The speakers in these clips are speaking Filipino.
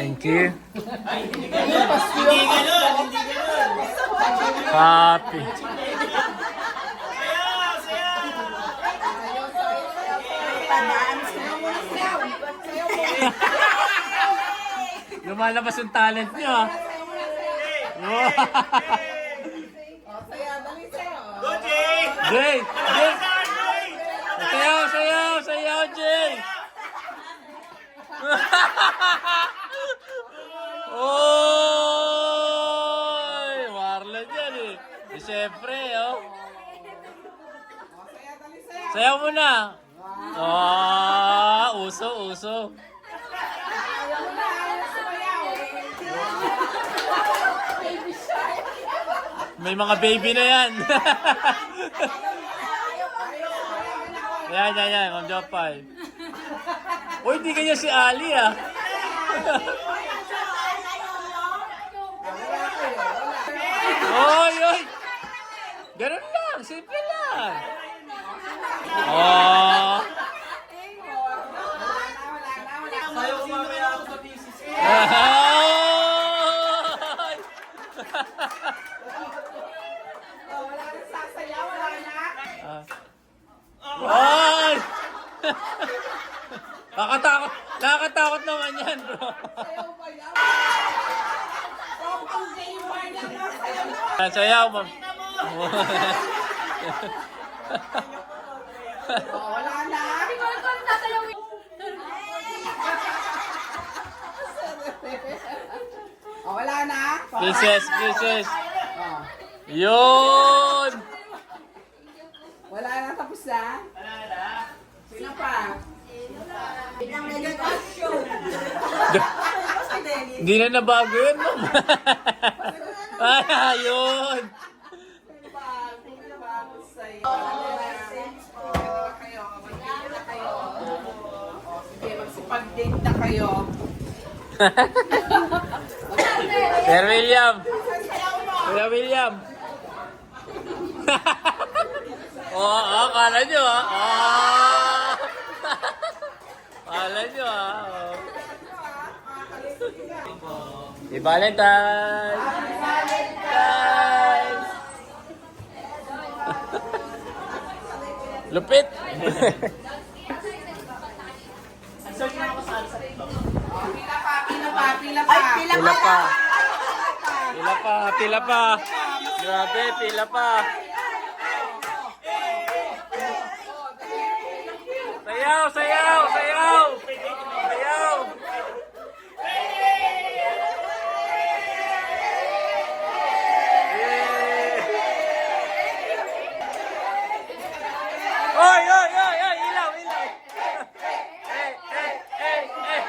Thank you. Hindi ganun. Happy. Lumalabas yung talent niyo, ah. Wow. Go, Jay! Jay! Jay! Sayaw! Sayaw! Sayaw, Jay! Oy! Marlon yan, eh. Di syempre, oh. Sayaw mo na. Ah, uso, uso. May mga baby na yan. Yan, yan, yan. Ma'am Jopay. Uy, di ganyan si Ali, ah. Oy, oy. Ganun lang. Simple lang. Oh. Sayo ko mamaya ako sa thesis. Ay! Nakakatakot. Nakakatakot naman yan, bro. Sayaw, ma'am. Wala na. Wala na. Princess, princess. Yun! Wala na, tapos na. Sino pa? Hindi na nabago yun, ma'am. Ay, ayun. Sige, magsipag-date na kayo. Sir William. Kuya William. Oh, kala nyo, ah. Oh. Kala nyo, ah. Oh. Happy Valentine's! Valentine's! Lupit! Pila pa, pila pa, pila pa. Pila pa. Pila pa, pila pa. Grabe, pila pa. Sayaw, sayaw, sayaw. Sayaw. Oy, oy, oy, oy, ilaw, ilaw. Eh, eh, eh, eh.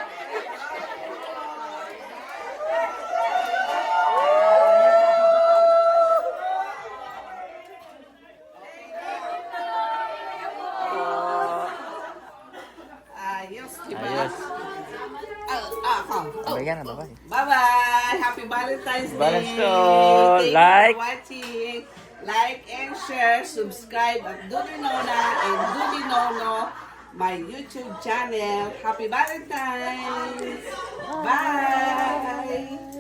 Ayos, diba? Ayos. Ako. Bigyan na, bye. Bye-bye! Happy Valentine's Day! Valentine's Day. Thank Like. you for watching. Like and share, subscribe at Dudinona and Dudinono, my YouTube channel. Happy Valentine's! Bye!